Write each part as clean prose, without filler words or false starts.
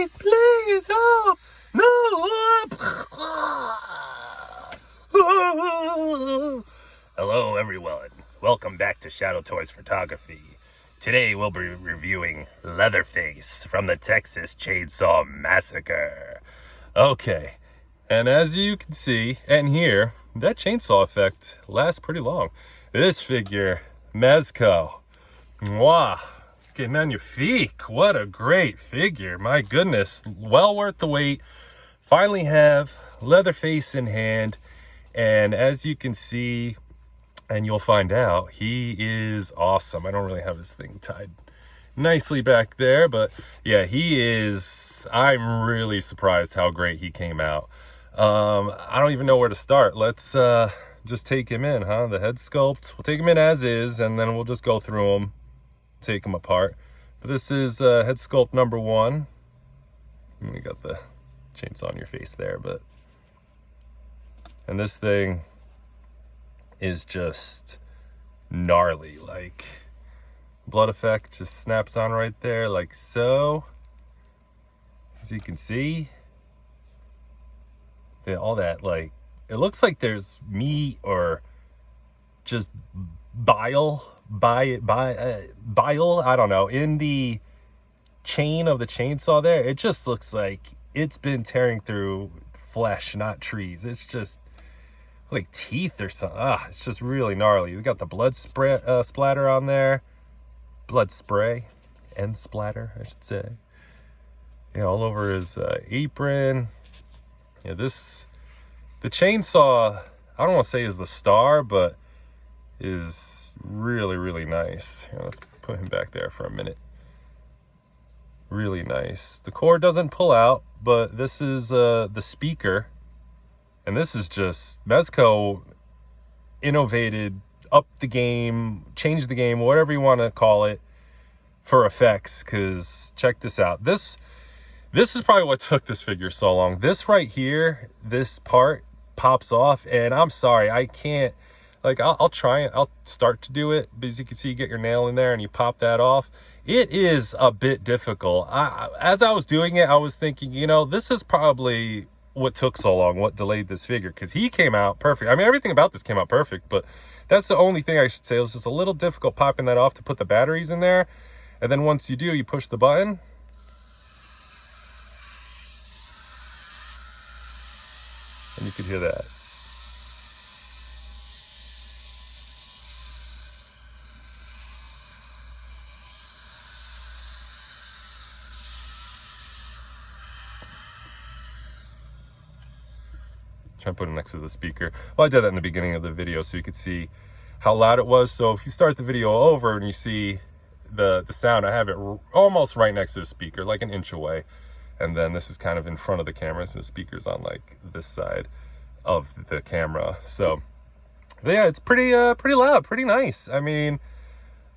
please, oh, no. Hello, everyone. Welcome back to Shadowtoys Photography. Today, we'll be reviewing Leatherface from the Texas Chainsaw Massacre. Okay, and as you can see and hear, that chainsaw effect lasts pretty long. This figure, Mezco. Mwah. Getting magnifique. What a great figure. My goodness. Well worth the wait. Finally have Leatherface in hand. And as you can see, and you'll find out, he is awesome. I don't really have his thing tied nicely back there, but yeah, he is. I'm really surprised how great he came out. I don't even know where to start. Let's just take him in, huh? The head sculpt. We'll take him in as is, and then we'll just go through him, take them apart. But this is head sculpt number 1. You got the chainsaw on your face there, but and this thing is just gnarly. Like, blood effect just snaps on right there, like so. As you can see, all that, like, it looks like there's meat or just bile, I don't know, in the chain of the chainsaw there. It just looks like it's been tearing through flesh, not trees. It's just like teeth or something. It's just really gnarly. We got the blood splatter on there. Blood spray and splatter, I should say. Yeah, all over his apron. Yeah, the chainsaw, I don't want to say is the star, but is really, really nice. Here, let's put him back there for a minute. Really nice. The cord doesn't pull out, but this is the speaker. And this is just, Mezco innovated, upped the game, changed the game, whatever you want to call it, for effects. Because check this out. This is probably what took this figure so long. This right here, this part pops off, and I'm sorry, I can't, like, I'll try it. I'll start to do it, but as you can see, you get your nail in there and you pop that off. It is a bit difficult. As I was doing it, I was thinking, you know, this is probably what took so long, what delayed this figure, because he came out perfect. I mean, everything about this came out perfect, but that's the only thing I should say. It was just a little difficult popping that off to put the batteries in there. And then once you do, you push the button. And you could hear that. Try and put it next to the speaker. Well, I did that in the beginning of the video so you could see how loud it was. So if you start the video over and you see the sound, I have it almost right next to the speaker, like an inch away. And then this is kind of in front of the camera, so the speaker's on like this side of the camera. So yeah, it's pretty loud, pretty nice. I mean,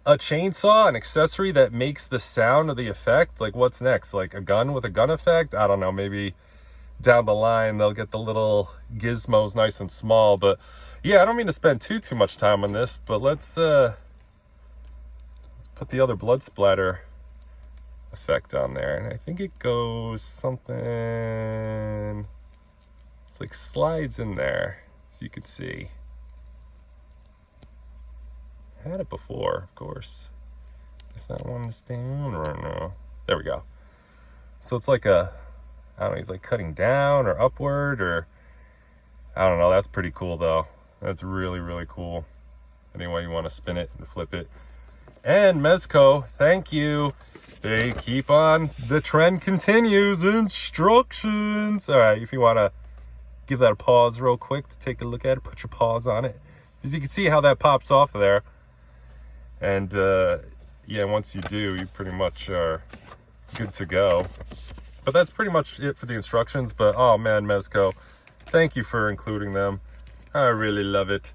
a chainsaw, an accessory that makes the sound of the effect. Like, what's next? Like a gun with a gun effect? I don't know, maybe down the line they'll get the little gizmos nice and small. But yeah, I don't mean to spend too much time on this, but let's put the other blood splatter effect on there. And I think it goes something, it's like slides in there, as you can see. I had it before, of course. It's not wanting to stay on right now. There we go. So it's like a, I don't know, he's like cutting down or upward, or I don't know. That's pretty cool though. That's really, really cool. Anyway, you want to spin it and flip it. And Mezco, thank you. They keep on, the trend continues. Instructions. All right, if you want to give that a pause real quick to take a look at it, put your paws on it. As you can see how that pops off of there. And yeah, once you do, you pretty much are good to go. But that's pretty much it for the instructions. But oh man, Mezco, thank you for including them. I really love it.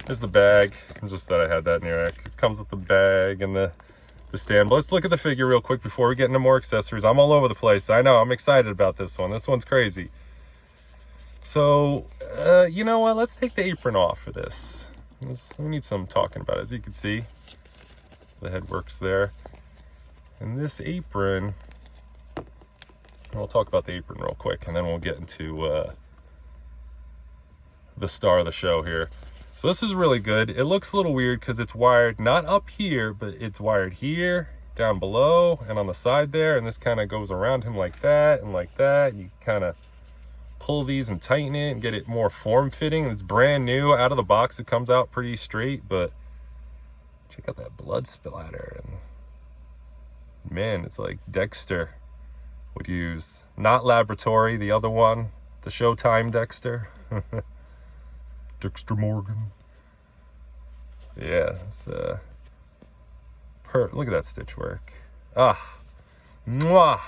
Here's the bag. Just that I had that near it. It comes with the bag and the stand. But let's look at the figure real quick before we get into more accessories. I'm all over the place. I know, I'm excited about this one. This one's crazy. So, you know what? Let's take the apron off for this. We need some talking about it. As you can see, the head works there. And this apron We'll talk about the apron real quick, and then we'll get into the star of the show here. So this is really good. It looks a little weird because it's wired not up here, but it's wired here, down below, and on the side there, and this kind of goes around him like that and like that. You kind of pull these and tighten it and get it more form-fitting. It's brand new. Out of the box, it comes out pretty straight, but check out that blood splatter. And man, it's like Dexter would use. Not Laboratory, the other one. The Showtime Dexter. Dexter Morgan. Yeah, it's look at that stitch work. Mwah.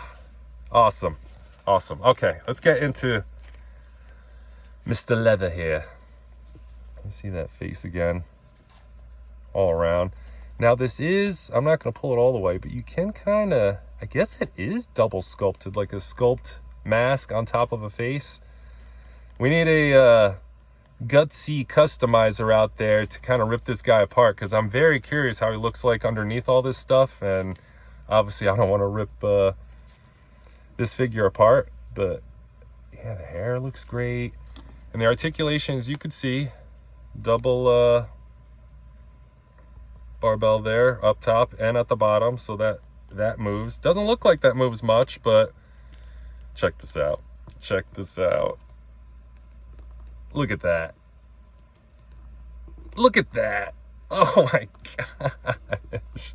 Awesome. Okay, let's get into Mr. Leather here. You see that face again, all around. Now this is, I'm not going to pull it all the way, but you can kind of, I guess it is double sculpted, like a sculpt mask on top of a face. We need a gutsy customizer out there to kind of rip this guy apart, because I'm very curious how he looks like underneath all this stuff, and obviously I don't want to rip this figure apart. But yeah, the hair looks great, and the articulation, as you can see, double barbell there up top and at the bottom, so that moves. Doesn't look like that moves much, but check this out. Look at that. Oh my gosh.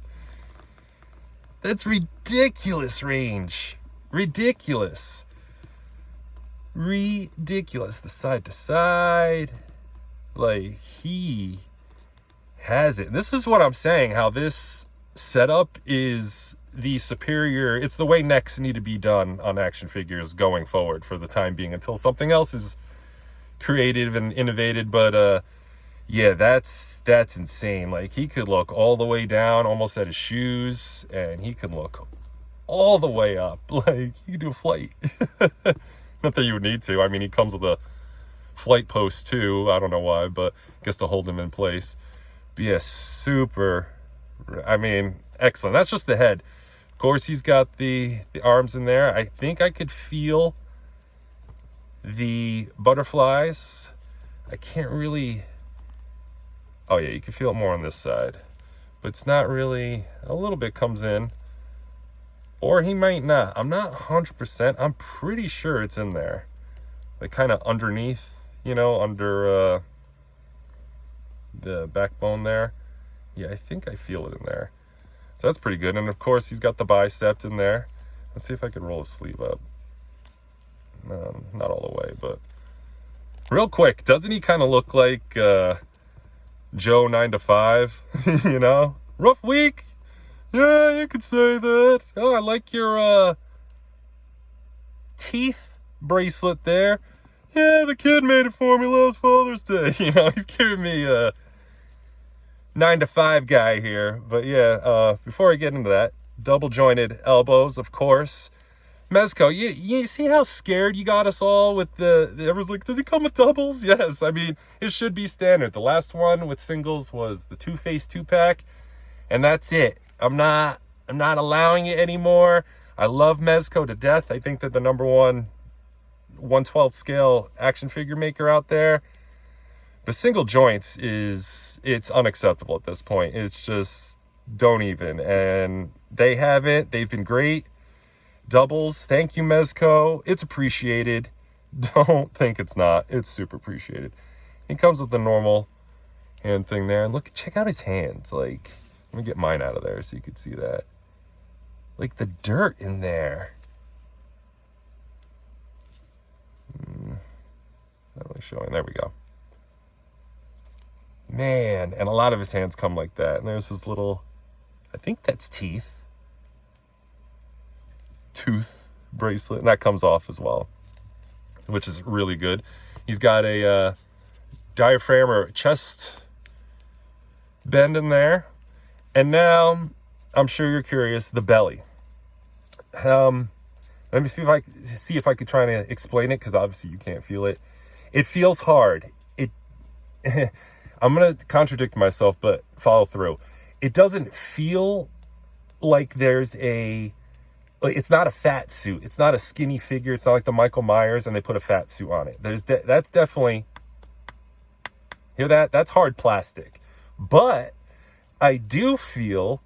That's ridiculous range. Ridiculous. The side to side. Like, he has it. This is what I'm saying, how this setup is the superior. It's the way necks need to be done on action figures going forward for the time being, until something else is creative and innovated. But yeah, that's insane. Like, he could look all the way down almost at his shoes, and he can look all the way up. Like, he could do a flight. Not that you would need to. I mean, he comes with a flight post too. I don't know why, but I guess to hold him in place. But yeah, super, I mean, excellent. That's just the head. Of course, he's got the arms in there. I think I could feel the butterflies. I can't really, oh yeah, you can feel it more on this side, but it's not really, a little bit comes in, or he might not. I'm not 100%. I'm pretty sure it's in there, like kind of underneath, you know, under the backbone there. Yeah, I think I feel it in there. So that's pretty good. And of course, he's got the bicep in there. Let's see if I can roll his sleeve up. No, not all the way, but real quick, doesn't he kind of look like Joe 9 to 5? You know, rough week. Yeah, you could say that. Oh, I like your teeth bracelet there. Yeah, the kid made it for me last Father's Day. You know, he's giving me a 9 to 5 guy here. But yeah, before I get into that, double jointed elbows, of course. Mezco, you see how scared you got us all with everyone's like, does he come with doubles? Yes, I mean, it should be standard. The last one with singles was the Two-Face 2-pack, and that's it. I'm not allowing it anymore. I love Mezco to death. I think that the number one 1/12 scale action figure maker out there. But single joints it's unacceptable at this point. It's just, don't even. And they haven't. They've been great. Doubles, thank you, Mezco. It's appreciated. Don't think it's not. It's super appreciated. He comes with the normal hand thing there. And look, check out his hands. Like, let me get mine out of there so you can see that. Like, the dirt in there. Not really showing. There we go. Man, and a lot of his hands come like that. And there's his little, I think that's teeth. Tooth bracelet, and that comes off as well, which is really good. He's got a diaphragm or chest bend in there. And now, I'm sure you're curious, the belly. Let me see if I could try to explain it, because obviously you can't feel it. It feels hard. I'm going to contradict myself, but follow through. It doesn't feel like there's a it's not a fat suit. It's not a skinny figure. It's not like the Michael Myers and they put a fat suit on it. That's definitely, hear that? That's hard plastic. But I do feel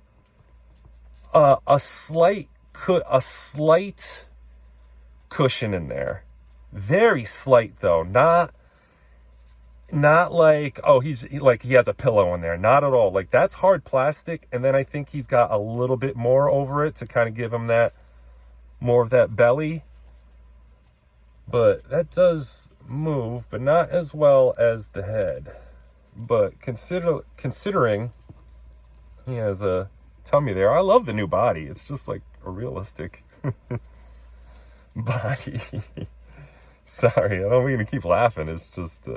a slight cushion in there. Very slight though. Not like, oh, he has a pillow in there. Not at all. Like, that's hard plastic. And then I think he's got a little bit more over it to kind of give him that, more of that belly. But that does move, but not as well as the head. But considering he has a tummy there, I love the new body. It's just like a realistic body. Sorry, I don't mean to keep laughing. It's just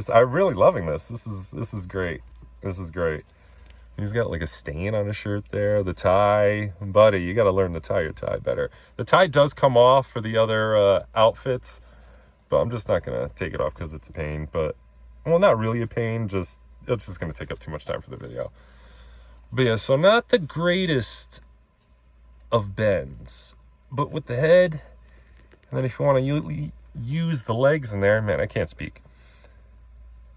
I'm really loving this. This is great. This is great. He's got like a stain on his shirt there. The tie, buddy, you got to learn to tie your tie better. The tie does come off for the other outfits, but I'm just not gonna take it off because it's a pain. But, well, not really a pain. It's just gonna take up too much time for the video. But yeah, so not the greatest of bends, but with the head, and then if you want to use the legs in there, man, I can't speak.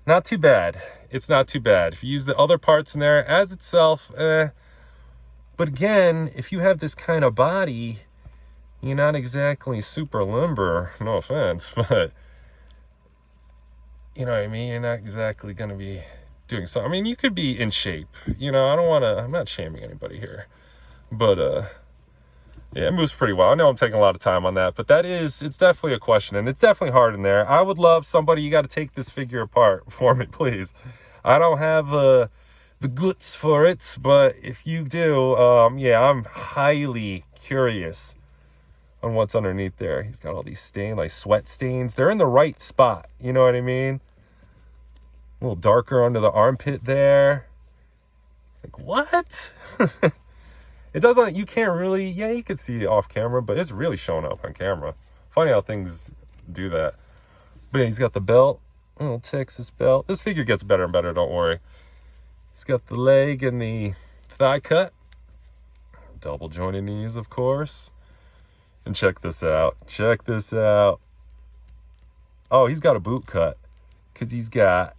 Not too bad. It's not too bad. If you use the other parts in there as itself, But again, if you have this kind of body, you're not exactly super limber. No offense, but you know what I mean? You're not exactly going to be doing so. I mean, you could be in shape. You know, I'm not shaming anybody here. But, yeah, it moves pretty well. I know I'm taking a lot of time on that, but it's definitely a question, and it's definitely hard in there. I would love somebody, you got to take this figure apart for me, please. I don't have the guts for it, but if you do, yeah, I'm highly curious on what's underneath there. He's got all these stains, like sweat stains. They're in the right spot, you know what I mean? A little darker under the armpit there. Like, what? It doesn't, you can't really, yeah, you can see it off camera, but it's really showing up on camera. Funny how things do that. But yeah, he's got the belt, a little Texas belt. This figure gets better and better, don't worry. He's got the leg and the thigh cut. Double jointed knees, of course. And check this out. Check this out. Oh, he's got a boot cut. Because he's got,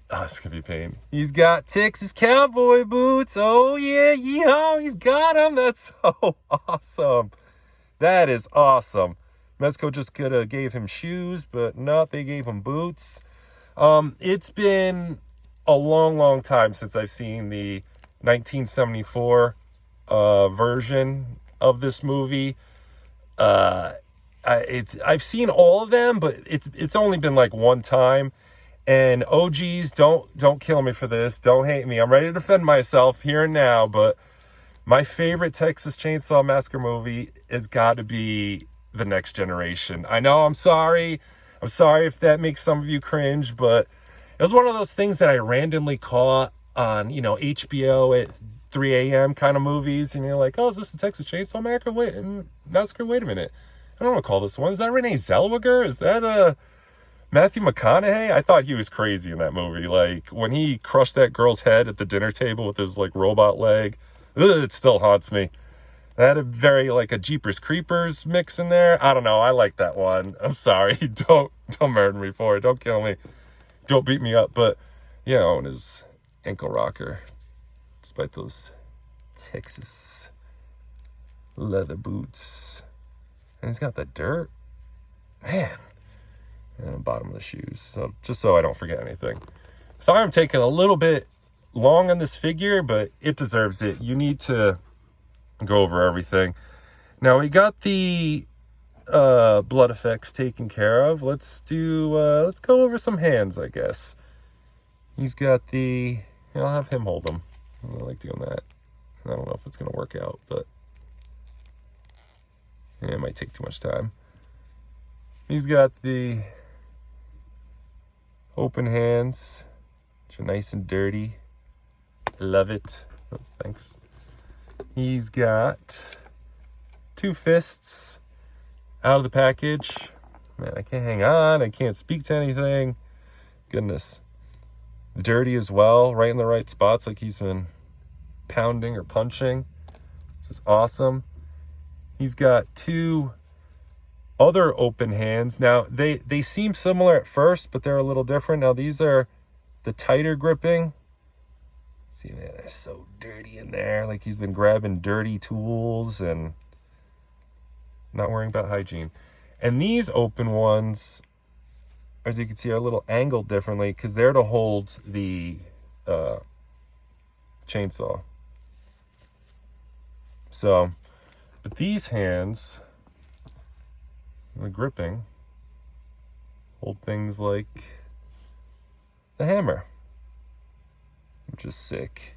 oh, it's going to be a pain. He's got Texas cowboy boots. Oh, yeah, yeehaw. He's got them. That's so awesome. That is awesome. Mezco just could have gave him shoes, but no, they gave him boots. It's been a long, long time since I've seen the 1974 version of this movie. I've seen all of them, but it's only been like one time. And OGs, don't kill me for this. Don't hate me. I'm ready to defend myself here and now. But my favorite Texas Chainsaw Massacre movie has got to be The Next Generation. I know, I'm sorry. I'm sorry if that makes some of you cringe, but it was one of those things that I randomly caught on, you know, HBO at 3 a.m. kind of movies. And you're like, oh, is this the Texas Chainsaw Massacre? Wait a minute. I don't want to call this one. Is that Renee Zellweger? Is that Matthew McConaughey? I thought he was crazy in that movie. Like, when he crushed that girl's head at the dinner table with his, like, robot leg, it still haunts me. That had a very, like, a Jeepers Creepers mix in there. I don't know. I like that one. I'm sorry. Don't murder me for it. Don't kill me. Don't beat me up. But, you know, and his ankle rocker, despite those Texas leather boots. And he's got the dirt. Man. And the bottom of the shoes. So just so I don't forget anything. Sorry I'm taking a little bit long on this figure, but it deserves it. You need to go over everything. Now we got the blood effects taken care of. Let's go over some hands, I guess. He's got the, I'll have him hold them. I like doing that. I don't know if it's gonna work out, but yeah, it might take too much time. He's got the open hands, which are nice and dirty. Love it. Oh, thanks. He's got 2 fists out of the package. Man, I can't hang on. I can't speak to anything. Goodness. Dirty as well, right in the right spots, like he's been pounding or punching. Just awesome. He's got 2 other open hands. Now, they seem similar at first, but they're a little different. Now, these are the tighter gripping. See, man, they're so dirty in there. Like he's been grabbing dirty tools and not worrying about hygiene. And these open ones, as you can see, are a little angled differently because they're to hold the chainsaw. So, but these hands, the gripping, hold things like the hammer, which is sick.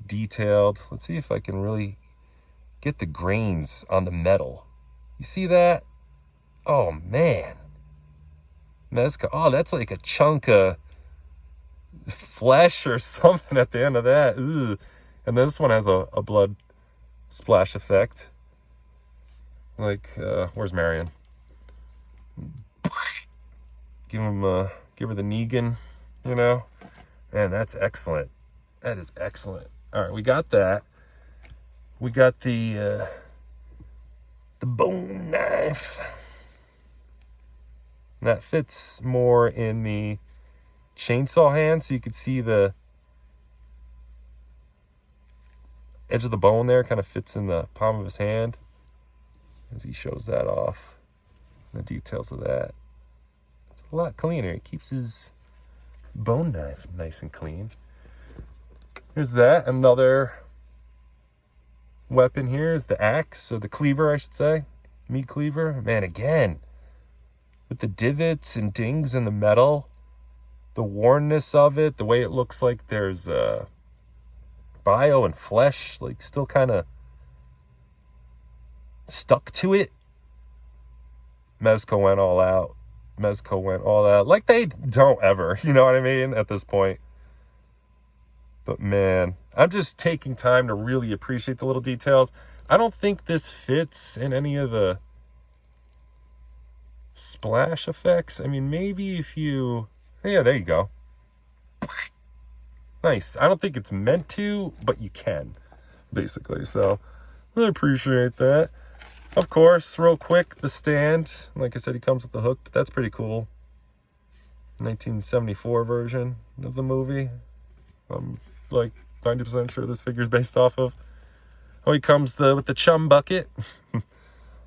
Detailed. Let's see if I can really get the grains on the metal. You see that? Oh, man. Mezco. Oh, that's like a chunk of flesh or something at the end of that. Ugh. And this one has a blood splash effect. Like, where's Marion? Give her the Negan, you know? Man, that's excellent. That is excellent. All right, we got that. We got the bone knife. That fits more in the chainsaw hand, so you could see the edge of the bone there kind of fits in the palm of his hand as he shows that off. The details of that. It's a lot cleaner. It keeps his bone knife nice and clean. Here's that. Another weapon here is the axe, or the cleaver, I should say. Meat cleaver. Man, again, with the divots and dings in the metal, the wornness of it, the way it looks like there's bio and flesh, like still kind of stuck to it. Mezco went all out. Mezco went all out. Like they don't ever, you know what I mean, at this point. But man, I'm just taking time to really appreciate the little details. I don't think this fits in any of the splash effects. I mean, maybe if you... Yeah, there you go. Nice. I don't think it's meant to, but you can, basically. So, I appreciate that. Of course, real quick, the stand. Like I said, he comes with the hook, but that's pretty cool. 1974 version of the movie. I'm like 90% sure this figure's based off of. Oh, he comes with the chum bucket.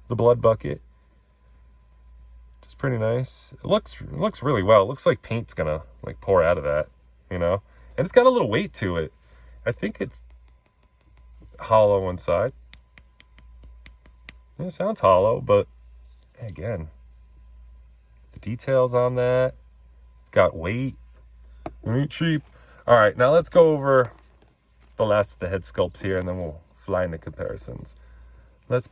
The blood bucket. Just pretty nice. It looks really well. It looks like paint's gonna like pour out of that, you know? And it's got a little weight to it. I think it's hollow inside. It sounds hollow, but again, the details on that, it's got weight. It ain't cheap. All right, now let's go over the last of the head sculpts here, and then we'll fly into comparisons. Let's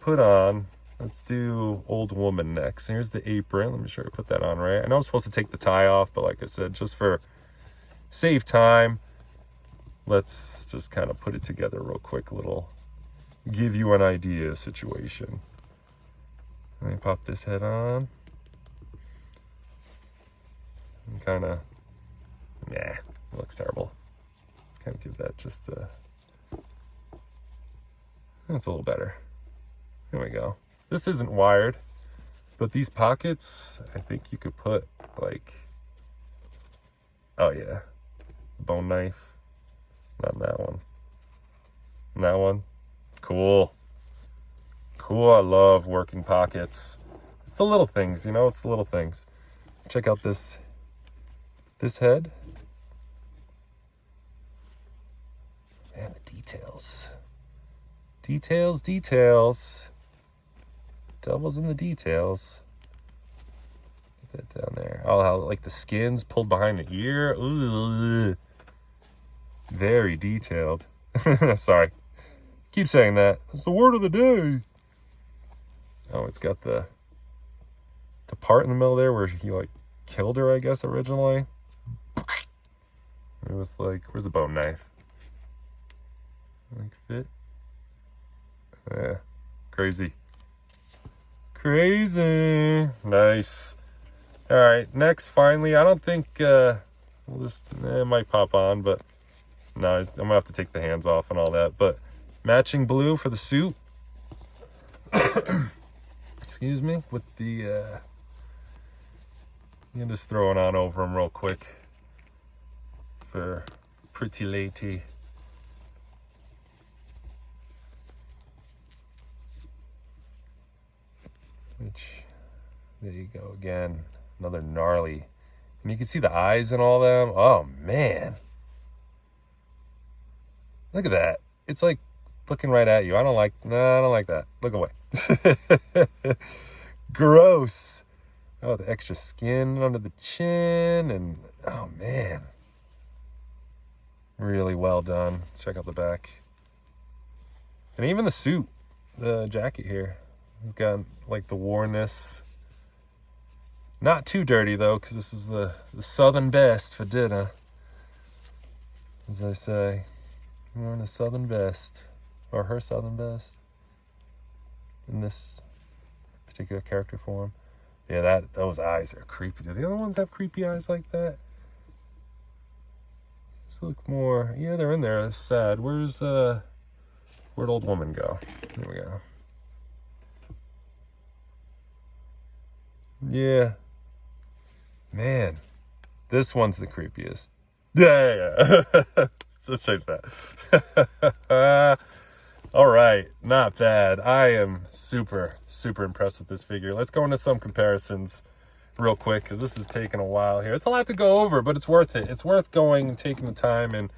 do old woman next. Here's the apron. Let me sure I put that on right. I know I'm supposed to take the tie off, but like I said, just for save time, let's just kind of put it together real quick, give you an idea situation. Let me pop this head on. And kind of, it looks terrible. Kind of give that just that's a little better. Here we go. This isn't wired, but these pockets, I think you could put like, oh yeah, bone knife. Not that one. That one. Cool. Cool. I love working pockets. It's the little things, you know, it's the little things. Check out this head. Man, the details. Details. Devil's in the details. Get that down there. Oh, how like the skin's pulled behind the ear. Ooh. Very detailed. Sorry. Keep saying that. That's the word of the day. Oh, it's got the part in the middle there where he like killed her, I guess, originally. With like, where's the bone knife? Like fit. Yeah. Crazy. Nice. All right. Next, finally, I don't think it might pop on, but no, I'm gonna have to take the hands off and all that. But matching blue for the suit. excuse me, with the, you can just throw it on over them real quick for pretty lady. Which, there you go again, another gnarly. And you can see the eyes and all them. Oh man. Look at that. It's like looking right at you. I don't like that. Look away. Gross. Oh, the extra skin under the chin. And oh man. Really well done. Check out the back. And even the suit, the jacket here. It's got like the wornness. Not too dirty though, because this is the southern best for dinner. As I say. We're in the southern best. Or her southern best. In this particular character form. Yeah, those eyes are creepy. Do the other ones have creepy eyes like that? These look more... Yeah, they're in there. It's sad. Where'd old woman go? Here we go. Yeah. Man. This one's the creepiest. Yeah. Let's change that. All right. Not bad. I am super, super impressed with this figure. Let's go into some comparisons real quick, because this is taking a while here. It's a lot to go over, but it's worth it. It's worth going and taking the time and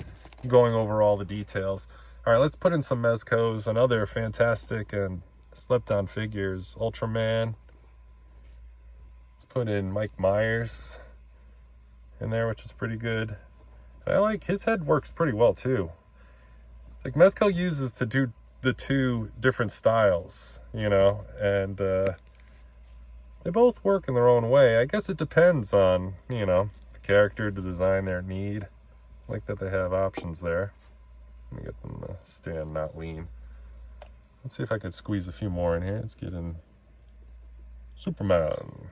going over all the details. All right, let's put in some Mezcos and other fantastic and slept-on figures. Ultraman. Let's put in Mike Myers in there, which is pretty good. I like his head works pretty well too. Like Mezco uses to do the two different styles, you know, and they both work in their own way. I guess it depends on, you know, the character to design their need. I like that they have options there. Let me get them to stand, not lean. Let's see if I could squeeze a few more in here. Let's get in Superman.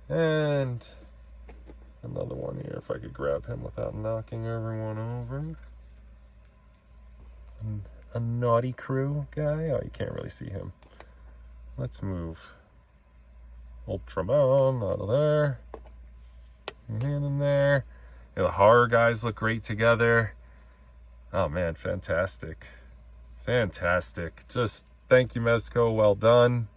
And another one here, if I could grab him without knocking everyone over. And a naughty crew guy. Oh, you can't really see him. Let's move Ultraman out of there. And in there. Yeah, the horror guys look great together. Oh man, fantastic. Fantastic. Just thank you, Mezco. Well done.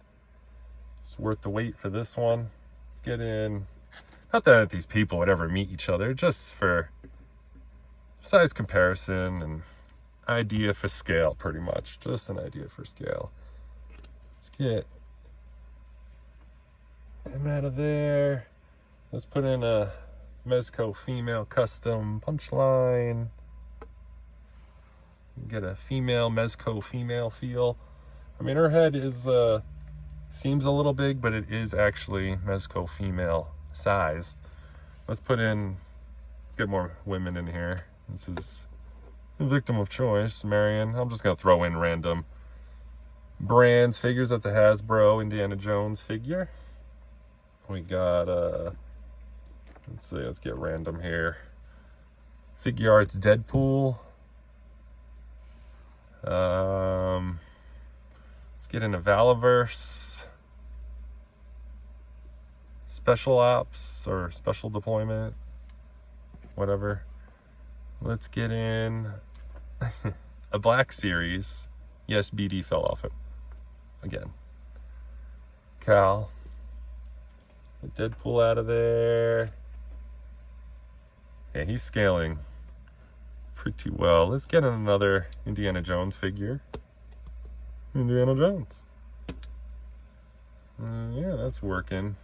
It's worth the wait for this one. Let's get in. Not that these people would ever meet each other, just for size comparison and idea for scale, pretty much. Just an idea for scale. Let's get him out of there. Let's put in a Mezco female custom punchline. Get a female Mezco female feel. I mean, her head is seems a little big, but it is actually Mezco female sized. Let's get more women in here. This is the victim of choice, Marion. I'm just gonna throw in random brands, figures. That's a Hasbro Indiana Jones figure. We got let's see, let's get random here. Figure Arts Deadpool. Let's get into Valiverse. Special Ops or Special Deployment. Whatever. Let's get in a Black Series. Yes, BD fell off it. Again. Cal. Get Deadpool out of there. Yeah, he's scaling pretty well. Let's get in another Indiana Jones figure. Indiana Jones. Yeah, that's working.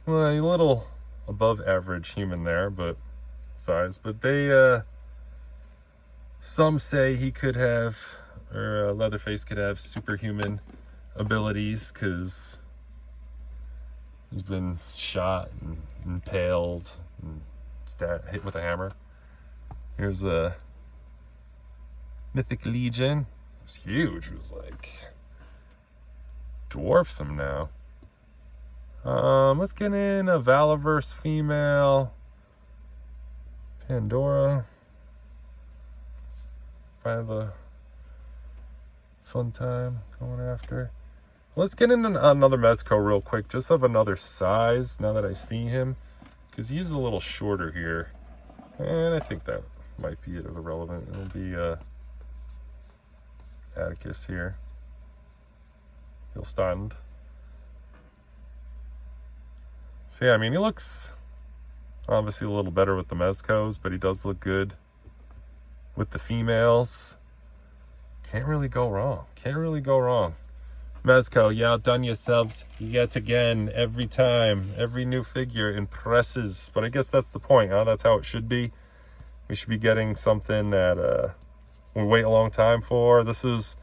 Well, a little above average human there, but size. But they, some say he could have, or Leatherface could have superhuman abilities because he's been shot and impaled and hit with a hammer. Here's a Mythic Legion. It was huge. It was like dwarfs him now. Let's get in a Valiverse female. Pandora. fun time going after. Let's get into another Mezco real quick, just of another size now that I see him, because he's a little shorter here. And I think that might be irrelevant. It'll be Atticus here. He'll stand. So yeah, I mean, he looks obviously a little better with the Mezcos, but he does look good with the females. Can't really go wrong. Can't really go wrong. Mezco, you outdone yourselves yet again. Every time, every new figure impresses. But I guess that's the point, huh? That's how it should be. We should be getting something that we wait a long time for. This is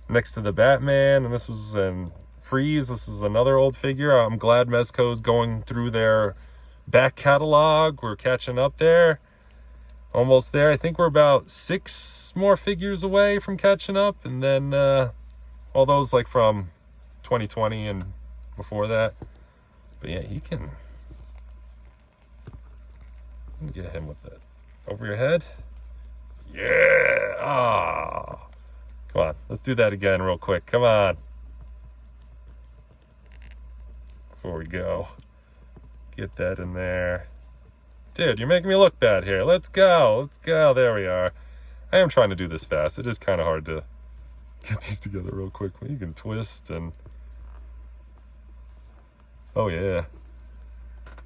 next to the Batman, and this was in Freeze. This is another old figure. I'm glad Mezco's going through their back catalog. We're catching up there. Almost there. I think we're about 6 more figures away from catching up, and then all those like from 2020 and before that. But yeah, he can get him with it. Over your head. Yeah. Ah. Come on. Let's do that again real quick. Come on. Before we go. Get that in there. Dude, you're making me look bad here. Let's go. Let's go. There we are. I am trying to do this fast. It is kind of hard to get these together real quick. You can twist and... Oh, yeah.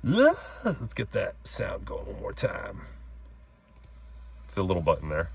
Let's get that sound going one more time. It's a little button there.